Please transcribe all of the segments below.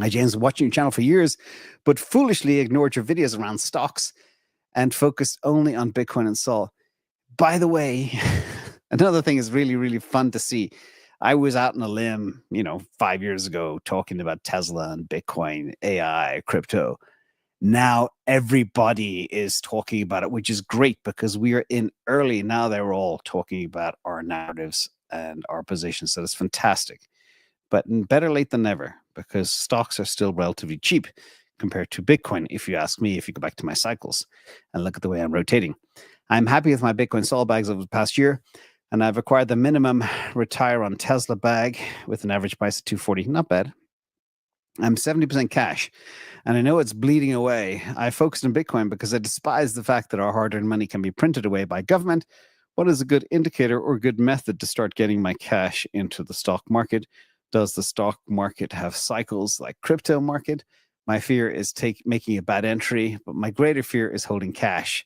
Hi, James, watching your channel for years, but foolishly ignored your videos around stocks and focused only on Bitcoin and Sol. By the way, another thing is really, really fun to see. I was out on a limb, 5 years ago, talking about Tesla and Bitcoin, AI, crypto. Now everybody is talking about it, which is great because we are in early. Now they're all talking about our narratives and our positions. So it's fantastic. But better late than never because stocks are still relatively cheap compared to Bitcoin, if you ask me, if you go back to my cycles and look at the way I'm rotating. I'm happy with my Bitcoin Sol bags over the past year, and I've acquired the minimum retire on Tesla bag with an average price of 240. Not bad. I'm 70% cash, and I know it's bleeding away. I focused on Bitcoin because I despise the fact that our hard-earned money can be printed away by government. What is a good indicator or good method to start getting my cash into the stock market? Does the stock market have cycles like crypto market? My fear is making a bad entry, but my greater fear is holding cash.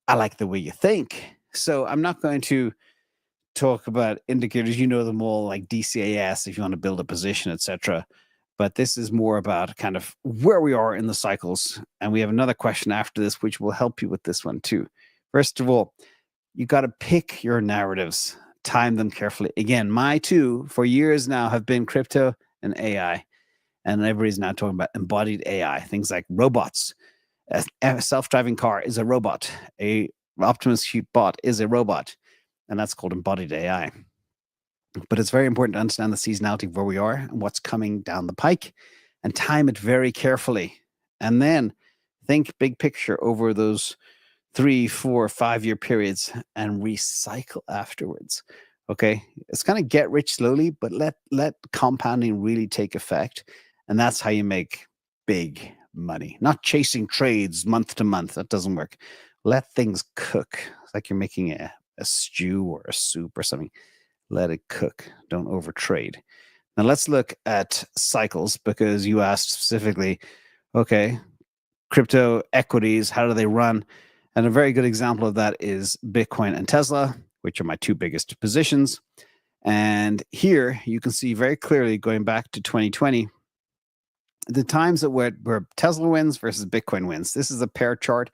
I like the way you think. So I'm not going to talk about indicators. You know them all, like DCAS, if you want to build a position, etc. But this is more about kind of where we are in the cycles. And we have another question after this, which will help you with this one too. First of all, you got to pick your narratives, time them carefully. Again, my two for years now have been crypto and AI. And everybody's now talking about embodied AI, things like robots. A self-driving car is a robot. A Optimus Cube bot is a robot. And that's called embodied AI. But it's very important to understand the seasonality of where we are and what's coming down the pike and time it very carefully. And then think big picture over those 3, 4, 5 year periods and recycle afterwards. Okay. It's kind of get rich slowly, but let compounding really take effect. And that's how you make big money, not chasing trades month to month. That doesn't work. Let things cook. It's like you're making a stew or a soup or something. Let it cook. Don't overtrade. Now let's look at cycles because you asked specifically, okay, crypto equities, how do they run? And a very good example of that is Bitcoin and Tesla, which are my two biggest positions. And here you can see very clearly going back to 2020, the times that where Tesla wins versus Bitcoin wins. This is a pair chart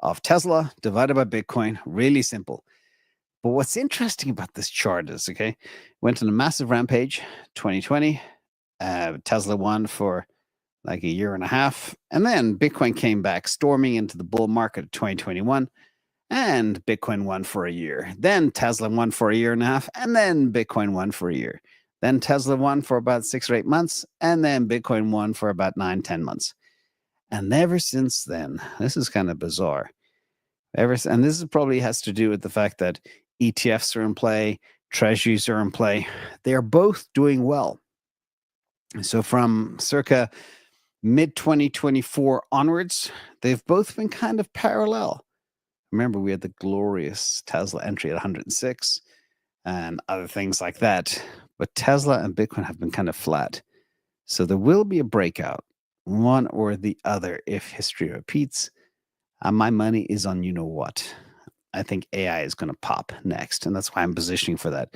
of Tesla divided by Bitcoin. Really simple. But what's interesting about this chart is, okay, went on a massive rampage, 2020. Tesla won for like a year and a half. And then Bitcoin came back storming into the bull market of 2021. And Bitcoin won for a year. Then Tesla won for a year and a half. And then Bitcoin won for a year. Then Tesla won for about 6 or 8 months. And then Bitcoin won for about 9, 10 months. And ever since then, this is kind of bizarre. And this probably has to do with the fact that ETFs are in play, treasuries are in play. They are both doing well. So from circa mid-2024 onwards, they've both been kind of parallel. Remember, we had the glorious Tesla entry at 106 and other things like that. But Tesla and Bitcoin have been kind of flat. So there will be a breakout, one or the other, if history repeats. My money is on you know what. I think AI is going to pop next, and that's why I'm positioning for that.